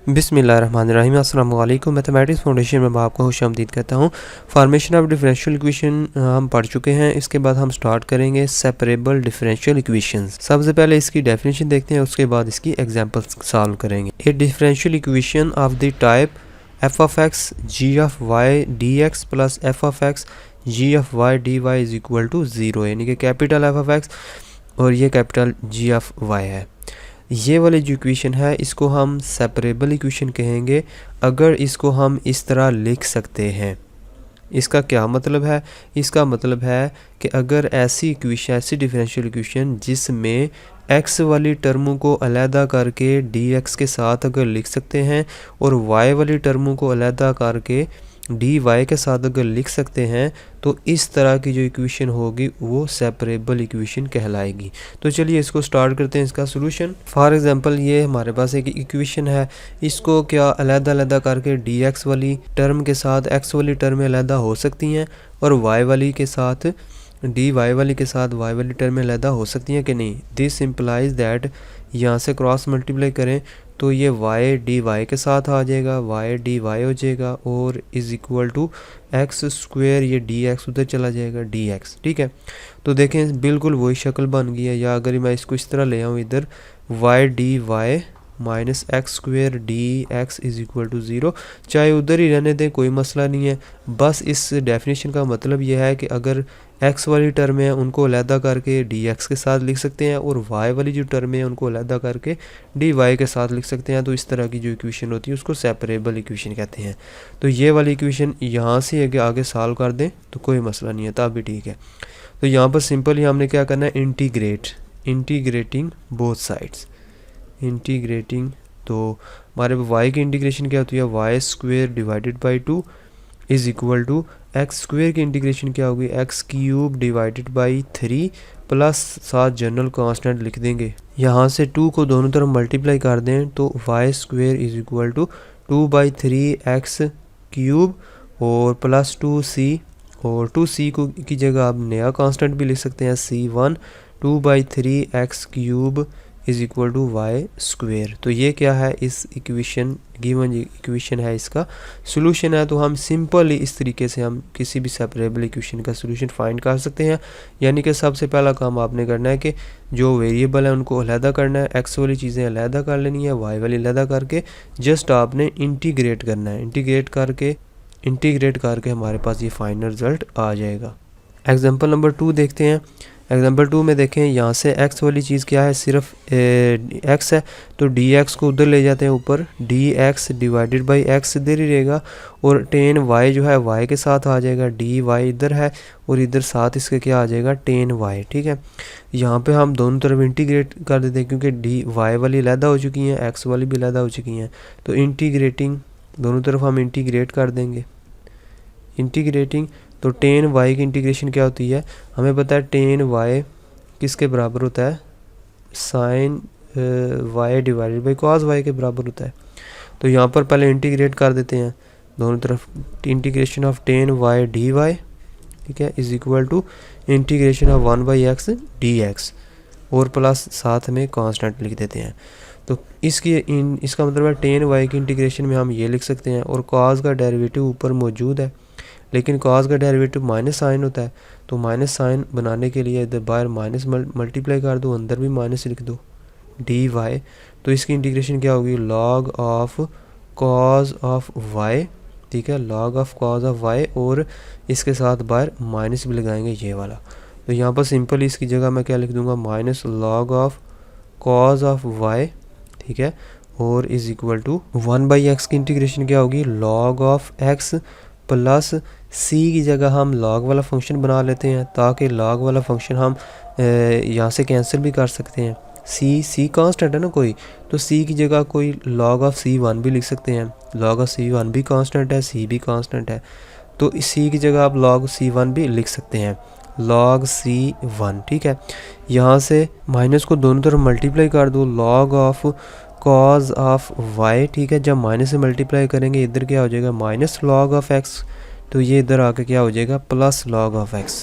बिस्मिल्लाहिर्रहमानिर्रहीम। अस्सलामु अलैकुम। मैथमेटिक्स फाउंडेशन में मैं आपको खुशामदीद कहता हूँ। फॉर्मेशन ऑफ डिफरेंशियल इक्वेशन हम पढ़ चुके हैं। इसके बाद हम स्टार्ट करेंगे सेपरेबल डिफरेंशियल इक्वेशंस। सबसे पहले इसकी डेफिनेशन देखते हैं, उसके बाद इसकी एग्जांपल्स सॉल्व करेंगे। A differential equation of the type f of x g of y d x plus f of x g of y d y is equal to zero, यानी कि कैपिटल एफ ऑफ एक्स और ये capital G of Y है। ये वाली जो equation है इसको हम सेपरेबल इक्वेशन कहेंगे अगर इसको हम इस तरह लिख सकते हैं। इसका क्या मतलब है? इसका मतलब है कि अगर ऐसी इक्वेशन, ऐसी डिफरेंशियल इक्वेशन जिसमें x वाली टर्मों को अलहदा करके dx के साथ अगर लिख सकते हैं और y वाली टर्मों को अलहदा करके dy के साथ अगर लिख सकते हैं, तो इस तरह की जो इक्वेशन होगी वो सेपरेबल इक्वेशन कहलाएगी। तो चलिए इसको स्टार्ट करते हैं इसका सोल्यूशन। फॉर एग्जांपल ये हमारे पास एक इक्वेशन है, इसको क्या अलहदा करके dx वाली टर्म के साथ x वाली टर्में अलहदा हो सकती हैं और y वाली के साथ dy वाली के साथ y वाली टर्में अलहदा हो सकती हैं कि नहीं। दिस इम्प्लाइज दैट, यहाँ से क्रॉस मल्टीप्लाई करें तो ये y dy के साथ आ जाएगा, y dy हो जाएगा और is equal to x square, ये dx उधर चला जाएगा dx। ठीक है, तो देखें बिल्कुल वही शक्ल बन गई है। या अगर मैं इसको इस तरह ले आऊँ इधर y dy minus x square d x is equal to zero, चाहे उधर ही रहने दें कोई मसला नहीं है। बस इस डेफिनेशन का मतलब यह है कि अगर x वाली टर्म है उनको अलहदा करके dx के साथ लिख सकते हैं और y वाली जो टर्म है उनको अलहदा करके dy के साथ लिख सकते हैं। तो इस तरह की जो इक्वेशन होती है उसको सेपरेबल इक्वेशन कहते हैं। तो ये वाली इक्वेशन यहाँ से आगे सॉल्व कर दें तो कोई मसला नहीं है, तब भी ठीक है। तो यहाँ पर सिंपली हमने क्या करना है, इंटीग्रेटिंग बोथ साइड्स, इंटीग्रेटिंग। तो हमारे y की इंटीग्रेशन क्या होती है, y square divided by 2 is equal to x square की इंटीग्रेशन क्या होगी, x cube divided by 3 plus साथ जनरल कांस्टेंट लिख देंगे। यहाँ से 2 को दोनों तरफ मल्टीप्लाई कर दें तो y square is equal to 2/3 x cube और प्लस 2c, और 2c को की जगह आप नया कांस्टेंट भी लिख सकते हैं c1, 2/3 x cube is equal to y square. तो ये क्या है, इस इक्वेशन गिवन इक्वेशन है, इसका सोल्यूशन है। तो हम सिंपली इस तरीके से हम किसी भी सेपरेबल इक्वेशन का सोल्यूशन फाइंड कर सकते हैं। यानी कि सबसे पहला काम आपने करना है कि जो वेरिएबल है उनको अलहदा करना है, एक्स वाली चीज़ें अलहदा कर लेनी है, वाई वाली अलहदा करके जस्ट आपने इंटीग्रेट करना है। इंटीग्रेट करके हमारे पास ये फाइनल रिजल्ट आ जाएगा। एग्जाम्पल नंबर 2 देखते हैं। एग्जाम्पल 2 में देखें, यहाँ से x वाली चीज़ क्या है, सिर्फ x है, तो dx को उधर ले जाते हैं ऊपर, dx डिवाइडेड बाई x इधर ही रहेगा और टेन y जो है y के साथ आ जाएगा, dy इधर है और इधर साथ इसके क्या आ जाएगा, टेन y। ठीक है, यहाँ पे हम दोनों तरफ इंटीग्रेट कर देते हैं क्योंकि dy वाली अलहदा हो चुकी हैं, x वाली भी अलहदा हो चुकी हैं। तो इंटीग्रेटिंग दोनों तरफ हम इंटीग्रेट कर देंगे, इंटीग्रेटिंग। तो टेन y की इंटीग्रेशन क्या होती है, हमें पता है टेन y किसके बराबर होता है, sine y divided by cos y के बराबर होता है। तो यहाँ पर पहले इंटीग्रेट कर देते हैं दोनों तरफ, integration of tan y dy, ठीक है, is equal to integration of 1/x dx और प्लस साथ में कांस्टेंट लिख देते हैं। तो इसका मतलब है टेन y की इंटीग्रेशन में हम ये लिख सकते हैं और कॉस का डेरिवेटिव ऊपर मौजूद है, लेकिन कॉस का डेरिवेटिव माइनस साइन होता है। तो माइनस साइन बनाने के लिए इधर बाहर माइनस मल्टीप्लाई कर दो, अंदर भी माइनस लिख दो, डी वाई। तो इसकी इंटीग्रेशन क्या होगी, log of cos of y, ठीक है, log of cos of y, और इसके साथ बाहर माइनस भी लगाएंगे ये वाला। तो यहाँ पर सिंपल इसकी जगह मैं क्या लिख दूँगा, minus log of cos of y, ठीक है, और इज़ इक्वल टू 1/x की इंटीग्रेशन क्या होगी, log of x plus c की जगह हम लॉग वाला फंक्शन बना लेते हैं ताकि लॉग वाला फंक्शन हम यहाँ से कैंसिल भी कर सकते हैं। c कांस्टेंट है ना कोई, तो c की जगह कोई लॉग ऑफ c1 भी लिख सकते हैं, लॉग ऑफ c1 भी कांस्टेंट है, c भी कांस्टेंट है, तो c की जगह आप लॉग c1 भी लिख सकते हैं, लॉग c1। ठीक है, यहाँ से माइनस को दोनों तरफ मल्टीप्लाई कर दो, log of cause of y, ठीक है, जब माइनस से मल्टीप्लाई करेंगे इधर क्या हो जाएगा, माइनस लॉग ऑफ x, तो ये इधर आके क्या हो जाएगा, प्लस लॉग ऑफ x,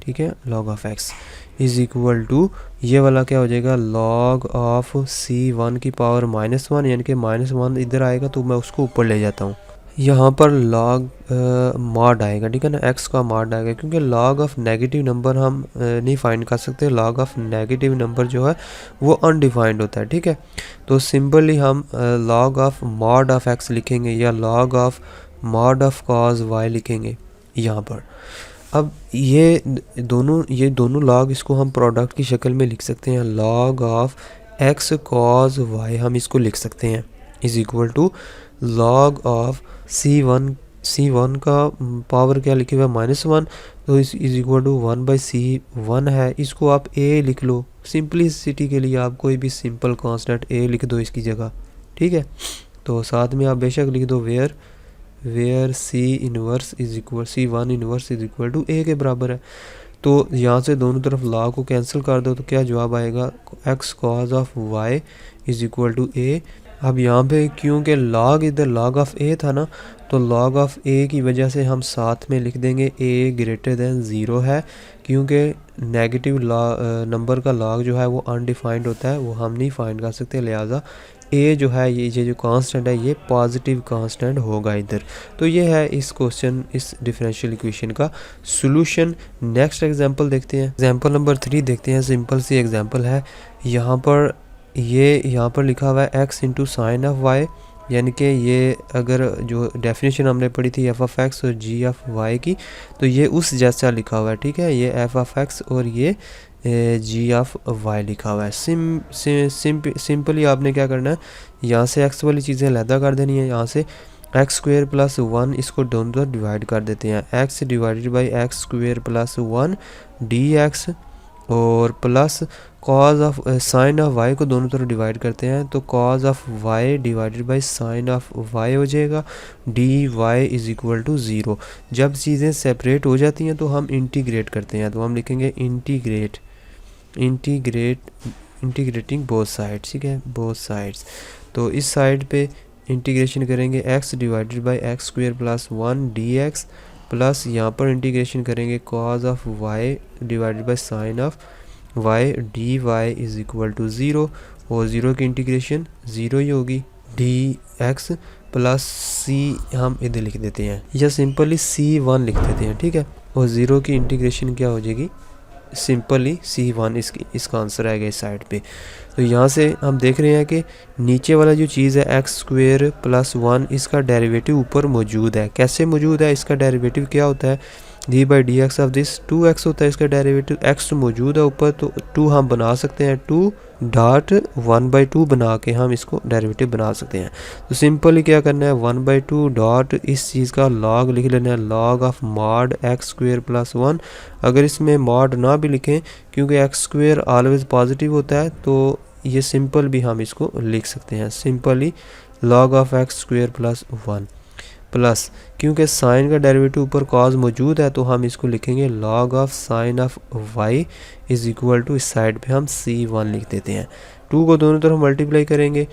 ठीक है, log of x। Is equal to ये वाला क्या हो जाएगा, log ऑफ c1 की पावर -1, यानी कि -1 इधर आएगा तो मैं उसको ऊपर ले जाता हूँ। यहाँ पर log मॉड आएगा, ठीक है ना, x का मॉड आएगा, क्योंकि log ऑफ नेगेटिव नंबर हम नहीं फाइंड कर सकते। log ऑफ नेगेटिव नंबर जो है वो अनडिफाइंड होता है, ठीक है। तो सिंपली हम log of mod of x लिखेंगे या log of mod of cos y लिखेंगे यहाँ पर। अब ये दोनों log इसको हम प्रोडक्ट की शक्ल में लिख सकते हैं। log of x cos y हम इसको लिख सकते हैं is equal to log of c1 का पावर क्या लिखे हुआ है -1, तो इज इक्वल टू 1/c1 है। इसको आप a लिख लो, सिंपलिसिटी के लिए आप कोई भी सिंपल कांस्टेंट a लिख दो इसकी जगह, ठीक है। तो साथ में आप बेशक लिख दो where c1 inverse is equal to a के बराबर है। तो यहाँ से दोनों तरफ log को कैंसिल कर दो तो क्या जवाब आएगा, x cos of y is equal to a। अब यहाँ पे क्योंकि log इधर log ऑफ a था ना, तो log ऑफ a की वजह से हम साथ में लिख देंगे a ग्रेटर दैन 0 है, क्योंकि नेगेटिव नंबर का log जो है वो अनडिफाइंड होता है, वो हम नहीं फाइंड कर सकते, लिहाजा a जो है ये जो कांस्टेंट है ये पॉजिटिव कांस्टेंट होगा इधर। तो ये है इस क्वेश्चन, इस डिफरेंशियल इक्वेशन का सॉल्यूशन। नेक्स्ट एग्जांपल देखते हैं, एग्जांपल नंबर 3 देखते हैं। सिंपल सी एग्जांपल है, यहाँ पर लिखा हुआ है x into sine of y, यानी कि ये अगर जो डेफिनेशन हमने पढ़ी थी f ऑफ x और g ऑफ y की, तो ये उस जैसा लिखा हुआ है, ठीक है। ये f ऑफ x और ये g ऑफ y लिखा हुआ है। सिंपली आपने क्या करना है, यहाँ से x वाली चीज़ें अलहदा कर देनी है। यहाँ से x² प्लस 1 इसको दोनों तरफ डिवाइड कर देते हैं, x divided by x² plus 1 dx, और plus cos of sine of y को दोनों तरफ डिवाइड करते हैं, तो cos of y divided by sine of y हो जाएगा, dy इज इक्वल टू 0। जब चीज़ें सेपरेट हो जाती हैं तो हम इंटीग्रेट करते हैं, तो हम लिखेंगे इंटीग्रेटिंग बोथ साइड्स, ठीक है, बोथ साइड्स। तो इस साइड पे इंटीग्रेशन करेंगे x divided by x² plus 1 dx, plus यहाँ पर इंटीग्रेशन करेंगे cos of y divided by sine of y dy is equal to 0, और 0 की इंटीग्रेशन 0 ही होगी, dx प्लस c हम इधर लिख देते हैं या सिंपली c1 लिख देते हैं, ठीक है। और 0 की इंटीग्रेशन क्या हो जाएगी, सिंपली c1 इसका आंसर आएगा इस साइड पे। तो यहाँ से हम देख रहे हैं कि नीचे वाला जो चीज़ है x² प्लस 1 इसका डेरिवेटिव ऊपर मौजूद है। कैसे मौजूद है, इसका डेरिवेटिव क्या होता है, D by D x of this 2x होता है इसका डेरिवेटिव। x तो मौजूद है ऊपर, तो 2 हम बना सकते हैं, 2.1/2 बना के हम इसको डेरिवेटिव बना सकते हैं। तो सिंपली क्या करना है, 1/2 डॉट इस चीज़ का log लिख लेना है, log of mod x² plus 1। अगर इसमें मॉड ना भी लिखें क्योंकि x² ऑलवेज पॉजिटिव होता है, तो ये सिंपल भी हम इसको लिख सकते हैं, simply log of x² plus 1, plus क्योंकि साइन का डेरिवेटिव ऊपर कॉज मौजूद है तो हम इसको लिखेंगे log of sine of y is equal to, इस साइड पे हम c1 लिख देते हैं। 2 को दोनों तरफ मल्टीप्लाई करेंगे,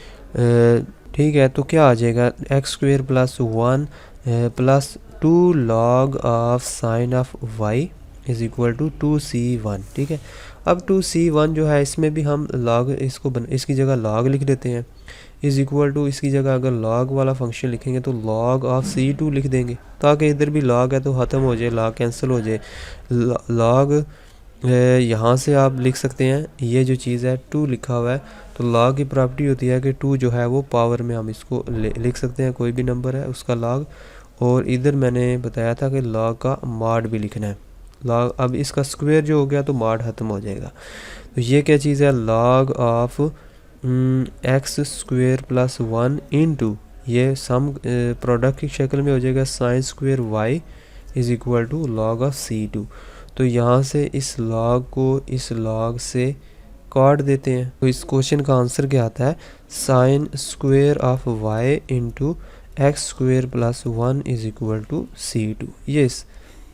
ठीक है, तो क्या आ जाएगा, x² plus 1 plus 2 log of sine of y is equal to 2c1, ठीक है। अब 2c1 जो है इसमें भी हम log इसकी जगह log लिख देते हैं, इज इक्वल टू इसकी जगह अगर log वाला फंक्शन लिखेंगे तो log ऑफ c2 लिख देंगे, ताकि इधर भी log है तो ख़त्म हो जाए, log कैंसिल हो जाए। log यहाँ से आप लिख सकते हैं, ये जो चीज़ है 2 लिखा हुआ है, तो log की प्रॉपर्टी होती है कि 2 जो है वो पावर में हम इसको लिख सकते हैं, कोई भी नंबर है उसका log। और इधर मैंने बताया था कि log का मॉड भी लिखना है, log अब इसका स्क्वायर जो हो गया तो मॉड ख़त्म हो जाएगा। तो ये क्या चीज़ है, log of x² plus 1 into ये सम प्रोडक्ट की शक्ल में हो जाएगा sine square y is equal to log of c2। तो यहाँ से इस log को इस log से काट देते हैं, तो इस क्वेश्चन का आंसर क्या आता है, sine square of y into x² plus 1 is equal to c2। ये इस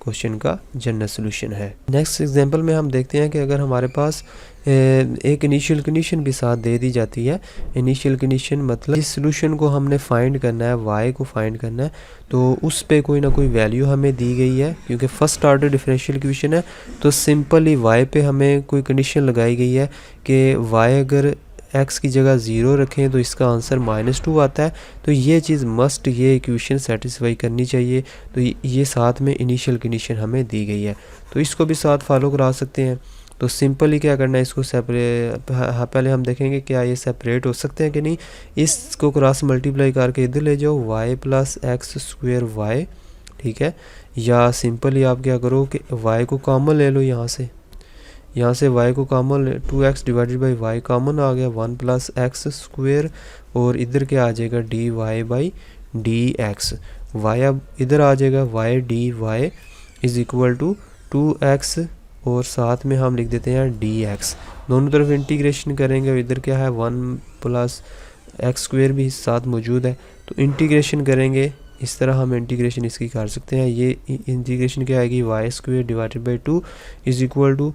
क्वेश्चन का जनरल सोल्यूशन है। नेक्स्ट एग्जांपल में हम देखते हैं कि अगर हमारे पास एक इनिशियल कंडीशन भी साथ दे दी जाती है। इनिशियल कंडीशन मतलब इस सोल्यूशन को हमने फाइंड करना है, y को फाइंड करना है, तो उस पे कोई ना कोई वैल्यू हमें दी गई है। क्योंकि फर्स्ट ऑर्डर डिफरेंशियल इक्वेशन है तो सिंपली y पे हमें कोई कंडीशन लगाई गई है कि y अगर x की जगह 0 रखें तो इसका आंसर -2 आता है। तो ये चीज़ मस्ट ये इक्वेशन सेटिस्फाई करनी चाहिए। तो ये साथ में इनिशियल कंडीशन हमें दी गई है, तो इसको भी साथ फॉलो करा सकते हैं। तो सिंपली क्या करना है, इसको सेपरेट, पहले हम देखेंगे क्या ये सेपरेट हो सकते हैं कि नहीं। इसको क्रॉस मल्टीप्लाई करके इधर ले जाओ, y + x² y, ठीक है। या सिंपली आप क्या करो कि y को कॉमन ले लो, यहाँ से y को कॉमन, 2x / y कॉमन आ गया, 1 + x², और इधर क्या आ जाएगा dy/dx। y अब इधर आ जाएगा, y dy = 2x, और साथ में हम लिख देते हैं dx। दोनों तरफ इंटीग्रेशन करेंगे, और इधर क्या है 1 + x² भी साथ मौजूद है। तो इंटीग्रेशन करेंगे, इस तरह हम इंटीग्रेशन इसकी कर सकते हैं। ये इंटीग्रेशन क्या आएगी, y² / 2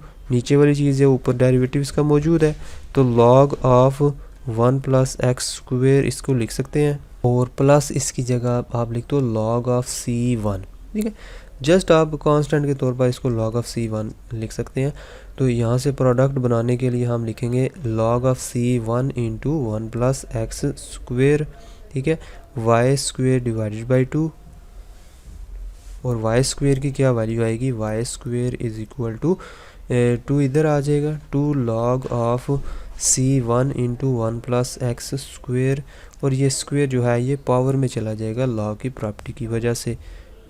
= नीचे वाली चीज़ है, ऊपर डेरिवेटिव इसका मौजूद है, तो log ऑफ 1 + x², इसको लिख सकते हैं, और प्लस इसकी जगह आप लिख दो log ऑफ c1, ठीक है। जस्ट आप कांस्टेंट के तौर पर इसको log ऑफ c1 लिख सकते हैं। तो यहाँ से प्रोडक्ट बनाने के लिए हम लिखेंगे log ऑफ c1 × 1 + x², ठीक है, y² / 2, और y² की क्या वैल्यू आएगी, y² = 2 इधर आ जाएगा, 2 log ऑफ c1 × 1 + x², और ये स्क्वेयर जो है ये पावर में चला जाएगा लॉग की प्रॉपर्टी की वजह से,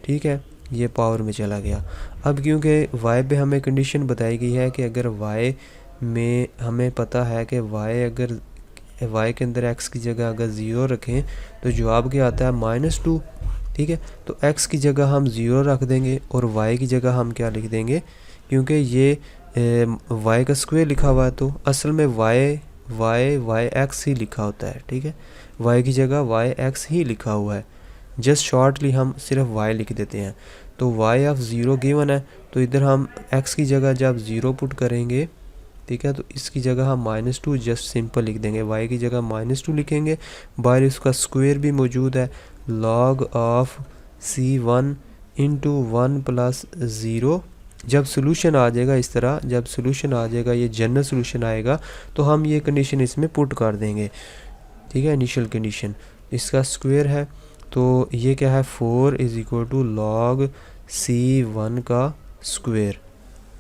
ठीक है, ये पावर में चला गया। अब क्योंकि y पे हमें कंडीशन बताई गई है कि अगर y में हमें पता है कि अगर y के अंदर x की जगह अगर 0 रखें तो जवाब क्या आता है -2, ठीक है। तो x की जगह हम 0 रख देंगे, और y की जगह हम क्या लिख देंगे, क्योंकि ये y का स्क्वायर लिखा हुआ है तो असल में yx ही लिखा होता है, ठीक है। y की जगह yx ही लिखा हुआ है, जस्ट शॉर्टली हम सिर्फ y लिख देते हैं। तो y ऑफ 0 गिवन है, तो इधर हम x की जगह जब 0 पुट करेंगे, ठीक है, तो इसकी जगह हम -2 जस्ट सिंपल लिख देंगे, y की जगह -2 लिखेंगे। बाहर इसका स्क्वायर भी मौजूद है, log ऑफ c1 × 1 + 0। जब सोल्यूशन आ जाएगा इस तरह, जब सोल्यूशन आ जाएगा, ये जनरल सोल्यूशन आएगा, तो हम ये कंडीशन इसमें पुट कर देंगे, ठीक है। इनिशियल कंडीशन इसका स्क्वायर है, तो ये क्या है 4 = log c1 का स्क्वायर।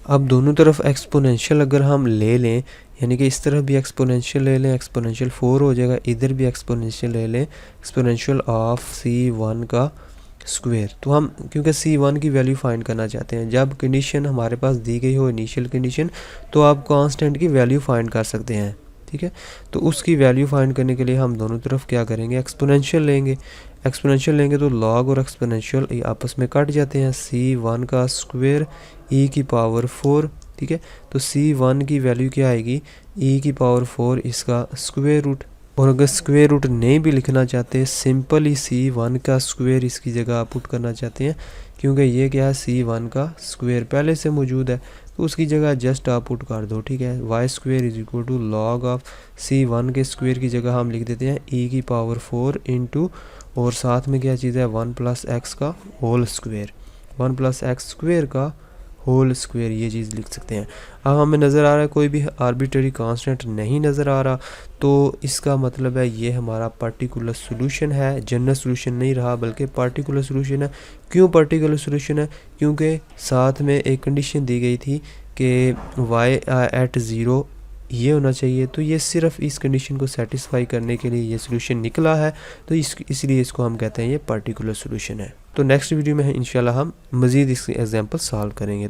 अब दोनों तरफ एक्सपोनेंशियल अगर हम ले लें, यानी कि इस तरफ भी एक्सपोनेंशियल ले लें, एक्सपोनेंशियल 4 हो जाएगा, इधर भी एक्सपोनेंशियल ले लें, एक्सपोनेंशियल ऑफ c1 का स्क्वायर। तो हम क्योंकि c1 की वैल्यू फाइंड करना चाहते हैं, जब कंडीशन हमारे पास दी गई हो इनिशियल कंडीशन, तो आप कांस्टेंट की वैल्यू फाइंड कर सकते हैं, ठीक है। तो उसकी वैल्यू फाइंड करने के लिए हम दोनों तरफ क्या करेंगे, एक्सपोनेंशियल लेंगे। एक्सपोनेंशियल लेंगे तो लॉग और एक्सपोनेंशियल आपस में कट जाते हैं, c1 का स्क्वायर e⁴, ठीक है। तो c1 की वैल्यू क्या आएगी, e⁴ इसका स्क्वायर रूट। और अगर स्क्वायर रूट नहीं भी लिखना चाहते, सिंपल ही c1 का स्क्वायर इसकी जगह आप पुट करना चाहते हैं, क्योंकि ये क्या है c1 का स्क्वायर पहले से मौजूद है, तो उसकी जगह जस्ट आप पुट कर दो, ठीक है। y² = log ऑफ c1 के स्क्वायर की जगह हम लिख देते हैं e⁴ इंटू, और साथ में क्या चीज़ है 1 + x का होल स्क्वायर, 1 + x² का होल स्क्वायर, ये चीज़ लिख सकते हैं। अब हमें नज़र आ रहा है कोई भी आर्बिट्ररी कांस्टेंट नहीं नज़र आ रहा, तो इसका मतलब है ये हमारा पर्टिकुलर सोल्यूशन है, जनरल सोल्यूशन नहीं रहा बल्कि पर्टिकुलर सोल्यूशन है। क्यों पर्टिकुलर सोल्यूशन है, क्योंकि साथ में एक कंडीशन दी गई थी कि y @ 0 ये होना चाहिए, तो ये सिर्फ इस कंडीशन को सेटिस्फाई करने के लिए ये सोल्यूशन निकला है, तो इसलिए इसको हम कहते हैं ये पर्टिकुलर सोल्यूशन है। तो नेक्स्ट वीडियो में इंशाल्लाह हम मज़ीद इसकी एग्जांपल सॉल्व करेंगे।